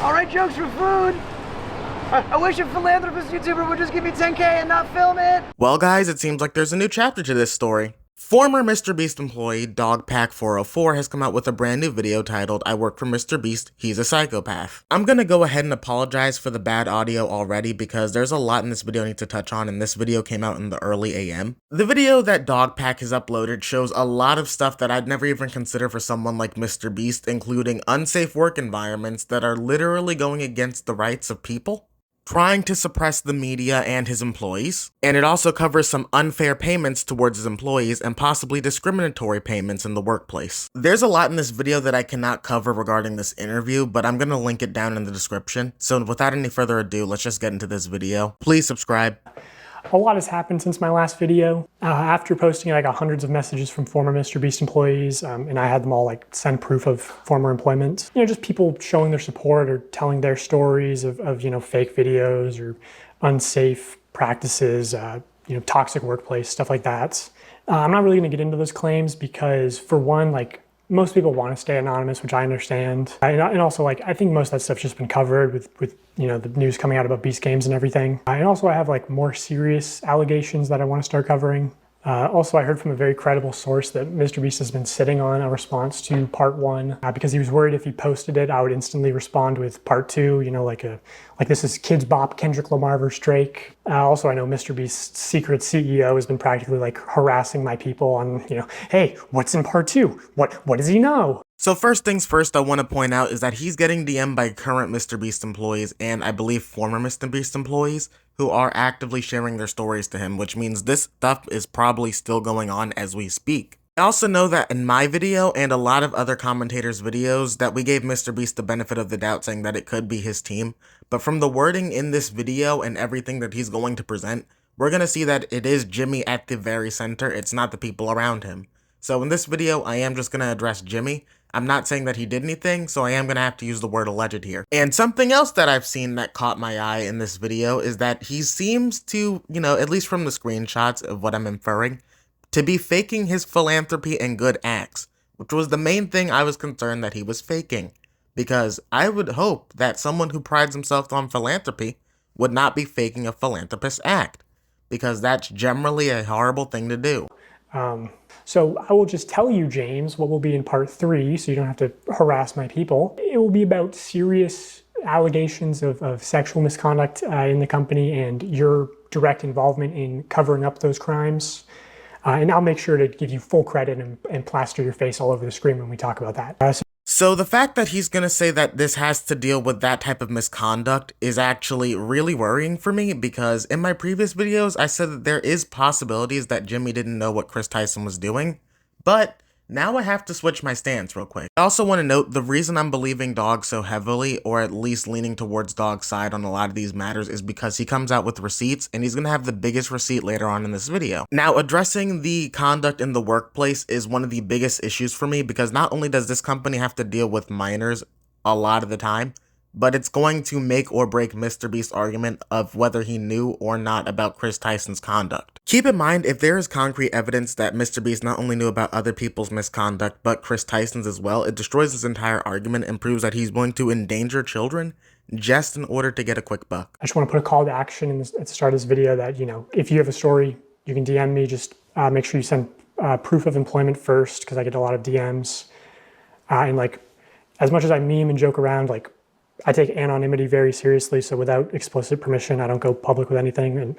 Alright, jokes for food. I wish a philanthropist YouTuber would just give me 10K and not film it. Well guys, it seems like there's a new chapter to this story. Former MrBeast employee DogPack404 has come out with a brand new video titled, "I work for MrBeast, he's a psychopath." I'm gonna go ahead and apologize for the bad audio already because there's a lot in this video I need to touch on, and this video came out in the early AM. The video that DogPack has uploaded shows a lot of stuff that I'd never even consider for someone like MrBeast, including unsafe work environments that are literally going against the rights of people, trying to suppress the media and his employees, and it also covers some unfair payments towards his employees and possibly discriminatory payments in the workplace. There's a lot in this video that I cannot cover regarding this interview, but I'm gonna link it down in the description. So without any further ado, let's just get into this video. Please subscribe. A lot has happened since my last video. After posting I got hundreds of messages from former MrBeast employees, and I had them all send proof of former employment. You know, just people showing their support or telling their stories of fake videos or unsafe practices, toxic workplace, stuff like that. I'm not really gonna get into those claims because, for one, most people want to stay anonymous, which I understand. And also, I think most of that stuff's just been covered with the news coming out about Beast Games and everything. And also I have more serious allegations that I want to start covering. Also, I heard from a very credible source that MrBeast has been sitting on a response to part 1 because he was worried if he posted it, I would instantly respond with part 2, like this is Kids Bop, Kendrick Lamar vs. Drake. Also, I know MrBeast's secret CEO has been practically harassing my people on, hey, what's in part 2? What does he know? So first things first, I want to point out is that he's getting DM'd by current MrBeast employees and I believe former MrBeast employees who are actively sharing their stories to him, which means this stuff is probably still going on as we speak. I also know that in my video and a lot of other commentators' videos that we gave MrBeast the benefit of the doubt, saying that it could be his team, but from the wording in this video and everything that he's going to present, we're going to see that it is Jimmy at the very center, it's not the people around him. So in this video, I am just going to address Jimmy. I'm not saying that he did anything, so I am going to have to use the word alleged here. And something else that I've seen that caught my eye in this video is that he seems to, at least from the screenshots of what I'm inferring, to be faking his philanthropy and good acts, which was the main thing I was concerned that he was faking. Because I would hope that someone who prides himself on philanthropy would not be faking a philanthropist act, because that's generally a horrible thing to do. So I will just tell you, James, what will be in part 3, so you don't have to harass my people. It will be about serious allegations of sexual misconduct in the company and your direct involvement in covering up those crimes. And I'll make sure to give you full credit and plaster your face all over the screen when we talk about that. So the fact that he's going to say that this has to deal with that type of misconduct is actually really worrying for me, because in my previous videos I said that there is possibilities that Jimmy didn't know what Chris Tyson was doing, but now I have to switch my stance real quick. I also want to note the reason I'm believing Dog so heavily, or at least leaning towards Dog's side on a lot of these matters, is because he comes out with receipts and he's going to have the biggest receipt later on in this video. Now, addressing the conduct in the workplace is one of the biggest issues for me, because not only does this company have to deal with minors a lot of the time, but it's going to make or break MrBeast's argument of whether he knew or not about Chris Tyson's conduct. Keep in mind, if there is concrete evidence that MrBeast not only knew about other people's misconduct, but Chris Tyson's as well, it destroys his entire argument and proves that he's willing to endanger children just in order to get a quick buck. I just want to put a call to action at the start of this video that, if you have a story, you can DM me. Just make sure you send proof of employment first, because I get a lot of DMs. And as much as I meme and joke around, I take anonymity very seriously, so without explicit permission, I don't go public with anything. And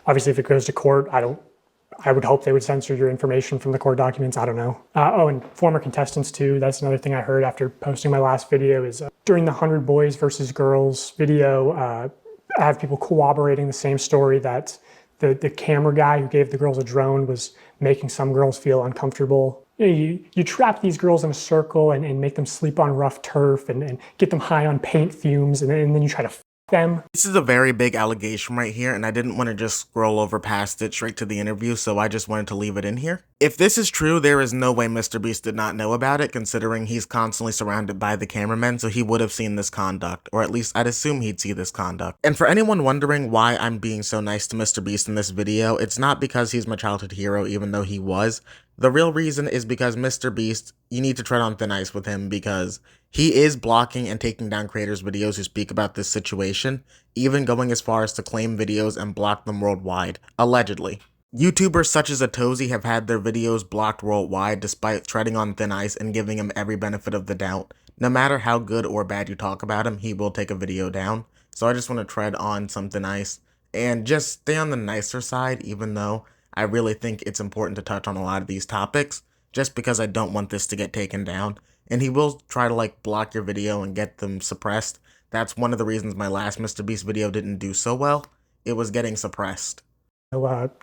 obviously, if it goes to court, I would hope they would censor your information from the court documents. I don't know. Oh, and former contestants too. That's another thing I heard after posting my last video is during the 100 Boys versus Girls video, I have people corroborating the same story that the camera guy who gave the girls a drone was making some girls feel uncomfortable. You trap these girls in a circle and make them sleep on rough turf and get them high on paint fumes, and then you try to them. This is a very big allegation right here, and I didn't want to just scroll over past it straight to the interview, so I just wanted to leave it in here. If this is true, there is no way MrBeast did not know about it, considering he's constantly surrounded by the cameramen, so he would have seen this conduct, or at least I'd assume he'd see this conduct. And for anyone wondering why I'm being so nice to MrBeast in this video, it's not because he's my childhood hero, even though he was. The real reason is because MrBeast, you need to tread on thin ice with him because he is blocking and taking down creators' videos who speak about this situation, even going as far as to claim videos and block them worldwide, allegedly. YouTubers such as Atozy have had their videos blocked worldwide despite treading on thin ice and giving him every benefit of the doubt. No matter how good or bad you talk about him, he will take a video down. So I just want to tread on some thin ice and just stay on the nicer side, even though I really think it's important to touch on a lot of these topics, just because I don't want this to get taken down. And he will try to block your video and get them suppressed. That's one of the reasons my last MrBeast video didn't do so well. It was getting suppressed.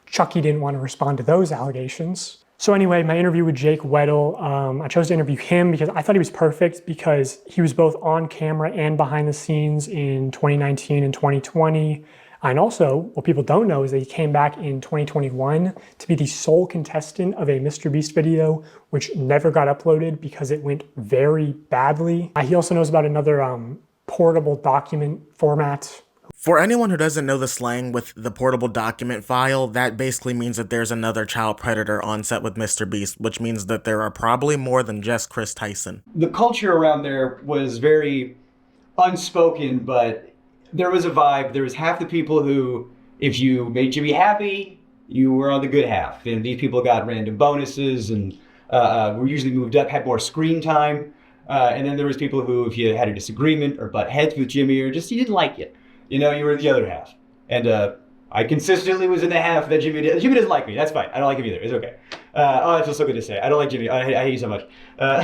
Chucky didn't want to respond to those allegations. So anyway, my interview with Jake Weddle, I chose to interview him because I thought he was perfect because he was both on camera and behind the scenes in 2019 and 2020. And also, what people don't know is that he came back in 2021 to be the sole contestant of a MrBeast video, which never got uploaded because it went very badly. He also knows about another portable document format. For anyone who doesn't know the slang with the portable document file, that basically means that there's another child predator on set with MrBeast, which means that there are probably more than just Chris Tyson. The culture around there was very unspoken, but there was a vibe. There was half the people who, if you made Jimmy happy, you were on the good half. And these people got random bonuses and were usually moved up, had more screen time. And then there was people who, if you had a disagreement or butt heads with Jimmy or just you didn't like it, you were the other half. And I consistently was in the half that Jimmy doesn't like me. That's fine. I don't like him either. It's okay. Oh, that feels so good to say. I don't like Jimmy. I hate you so much.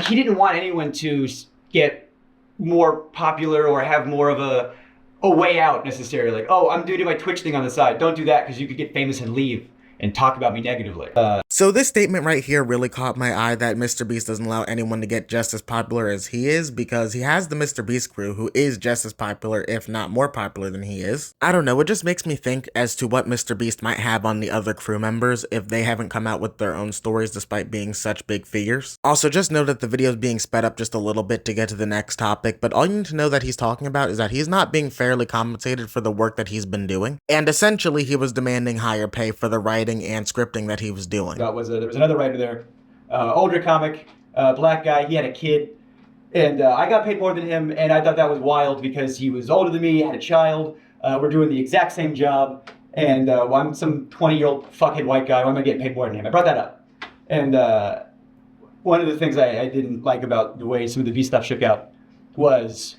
He didn't want anyone to get more popular or have more of a way out necessarily. Oh, I'm doing my Twitch thing on the side. Don't do that because you could get famous and leave and talk about me negatively. So this statement right here really caught my eye that MrBeast doesn't allow anyone to get just as popular as he is because he has the MrBeast crew who is just as popular, if not more popular than he is. I don't know, it just makes me think as to what MrBeast might have on the other crew members if they haven't come out with their own stories despite being such big figures. Also, just know that the video is being sped up just a little bit to get to the next topic, but all you need to know that he's talking about is that he's not being fairly compensated for the work that he's been doing, and essentially he was demanding higher pay for the writing and scripting that he was doing. There was another writer there, older comic, black guy. He had a kid, and I got paid more than him, and I thought that was wild because he was older than me, had a child. We're doing the exact same job, and I'm some 20-year-old fuckhead white guy. Why am I getting paid more than him? I brought that up, and one of the things I didn't like about the way some of the V stuff shook out was.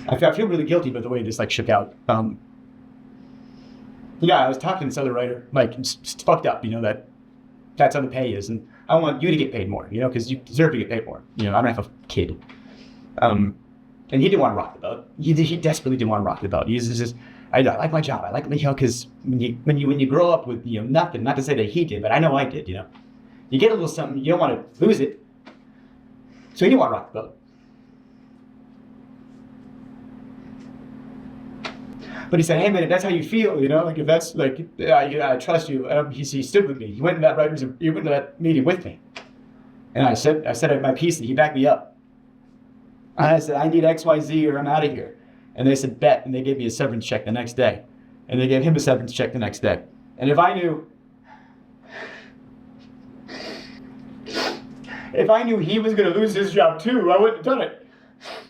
I feel really guilty about the way this shook out. I was talking to this other writer, it's fucked up, that's how the pay is, and I want you to get paid more, because you deserve to get paid more. I don't have a kid. And he didn't want to rock the boat. He desperately didn't want to rock the boat. He's just, I like my job. I like, because when you grow up with nothing, not to say that he did, but I know I did. You get a little something, you don't want to lose it. So he didn't want to rock the boat. But he said, hey man, if that's how you feel, if that's I trust you. He stood with me. He went in that meeting with me. And I said my piece and he backed me up. And I said, I need XYZ or I'm out of here. And they said, bet. And they gave me a severance check the next day. And they gave him a severance check the next day. And if I knew he was going to lose his job too, I wouldn't have done it.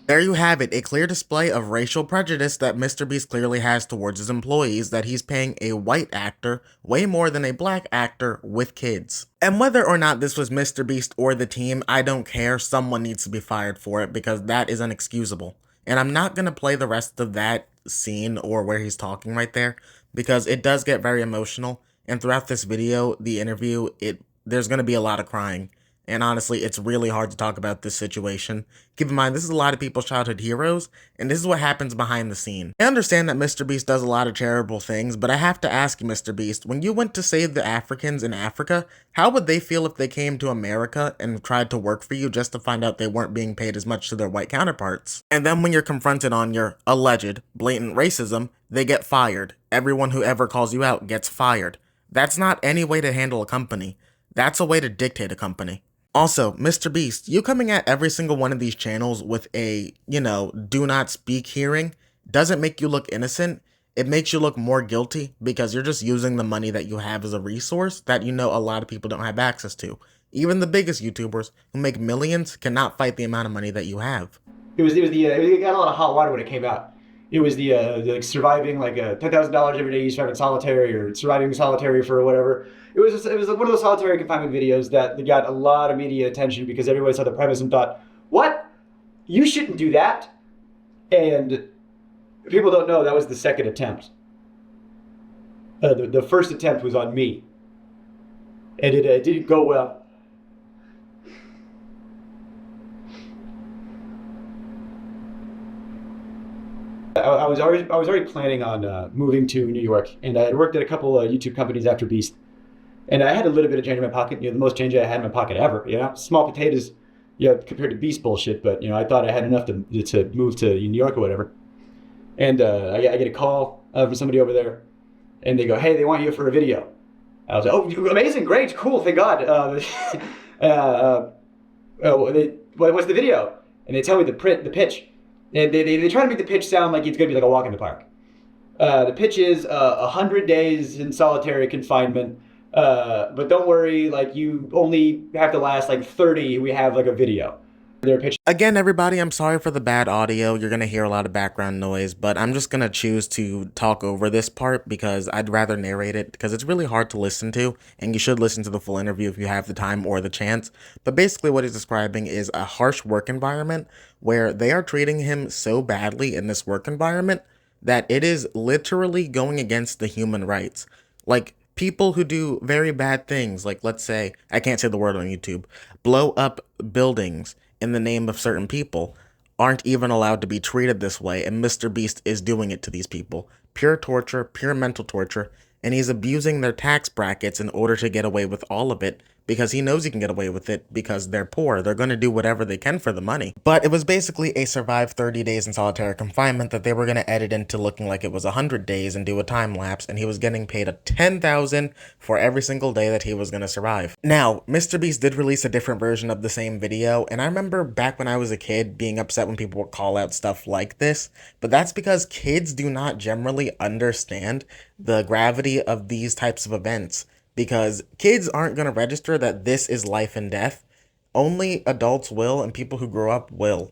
There you have it, a clear display of racial prejudice that MrBeast clearly has towards his employees, that he's paying a white actor way more than a black actor with kids. And whether or not this was MrBeast or the team, I don't care, someone needs to be fired for it because that is unexcusable. And I'm not going to play the rest of that scene or where he's talking right there because it does get very emotional, and throughout this video, the interview, there's going to be a lot of crying. And honestly, it's really hard to talk about this situation. Keep in mind, this is a lot of people's childhood heroes, and this is what happens behind the scene. I understand that MrBeast does a lot of charitable things, but I have to ask you, MrBeast, when you went to save the Africans in Africa, how would they feel if they came to America and tried to work for you just to find out they weren't being paid as much to their white counterparts? And then when you're confronted on your alleged blatant racism, they get fired. Everyone who ever calls you out gets fired. That's not any way to handle a company. That's a way to dictate a company. Also, MrBeast, you coming at every single one of these channels with a, do not speak hearing doesn't make you look innocent. It makes you look more guilty because you're just using the money that you have as a resource that a lot of people don't have access to. Even the biggest YouTubers who make millions cannot fight the amount of money that you have. It got a lot of hot water when it came out. It was the like surviving like $10,000 every day you survive in solitary or surviving solitary for whatever. It was one of those solitary confinement videos that got a lot of media attention because everybody saw the premise and thought, what? You shouldn't do that. And people don't know that was the second attempt. The first attempt was on me, and it didn't go well. I was already planning on moving to New York, and I had worked at a couple of YouTube companies after Beast, and I had a little bit of change in my pocket. The most change I had in my pocket ever. Small potatoes, compared to Beast bullshit. But I thought I had enough to move to New York or whatever. And I get a call from somebody over there, and they go, "Hey, they want you for a video." I was like, "Oh, amazing, great, cool, thank God." What's the video? And they tell me the pitch. And they try to make the pitch sound like it's going to be like a walk in the park. The pitch is 100 days in solitary confinement. But don't worry, like you only have to last like 30. We have like a video. Again, everybody, I'm sorry for the bad audio. You're going to hear a lot of background noise, but I'm just going to choose to talk over this part because I'd rather narrate it because it's really hard to listen to, and you should listen to the full interview if you have the time or the chance. But basically what he's describing is a harsh work environment where they are treating him so badly in this work environment that it is literally going against the human rights. Like, people who do very bad things, like let's say, I can't say the word on YouTube, blow up buildings in the name of certain people, aren't even allowed to be treated this way, and MrBeast is doing it to these people. Pure torture, pure mental torture, and he's abusing their tax brackets in order to get away with all of it, because he knows he can get away with it because they're poor. They're going to do whatever they can for the money. But it was basically a survive 30 days in solitary confinement that they were going to edit into looking like it was 100 days and do a time lapse, and he was getting paid a $10,000 for every single day that he was going to survive. Now, MrBeast did release a different version of the same video, and I remember back when I was a kid being upset when people would call out stuff like this, but that's because kids do not generally understand the gravity of these types of events. Because kids aren't going to register that this is life and death. Only adults will, and people who grow up will.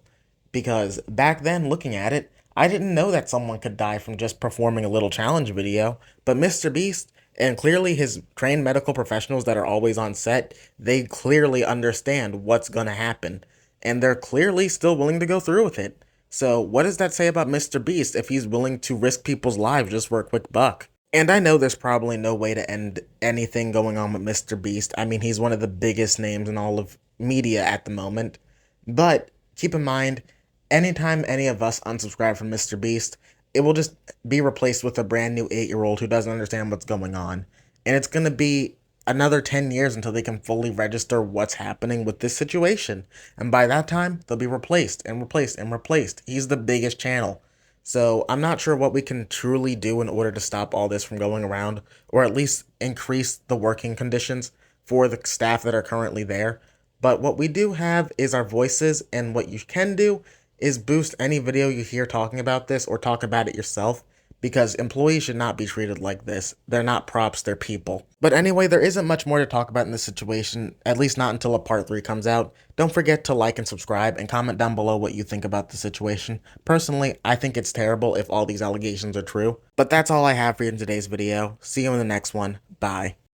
Because back then, looking at it, I didn't know that someone could die from just performing a little challenge video. But MrBeast, and clearly his trained medical professionals that are always on set, they clearly understand what's going to happen. And they're clearly still willing to go through with it. So what does that say about MrBeast if he's willing to risk people's lives just for a quick buck? And I know there's probably no way to end anything going on with MrBeast. I mean, he's one of the biggest names in all of media at the moment. But keep in mind, anytime any of us unsubscribe from MrBeast, it will just be replaced with a brand new 8-year-old who doesn't understand what's going on. And it's going to be another 10 years until they can fully register what's happening with this situation. And by that time, they'll be replaced and replaced and replaced. He's the biggest channel. So I'm not sure what we can truly do in order to stop all this from going around, or at least increase the working conditions for the staff that are currently there. But what we do have is our voices, and what you can do is boost any video you hear talking about this or talk about it yourself, because employees should not be treated like this. They're not props, they're people. But anyway, there isn't much more to talk about in this situation, at least not until a part 3 comes out. Don't forget to like and subscribe and comment down below what you think about the situation. Personally, I think it's terrible if all these allegations are true. But that's all I have for you in today's video. See you in the next one. Bye.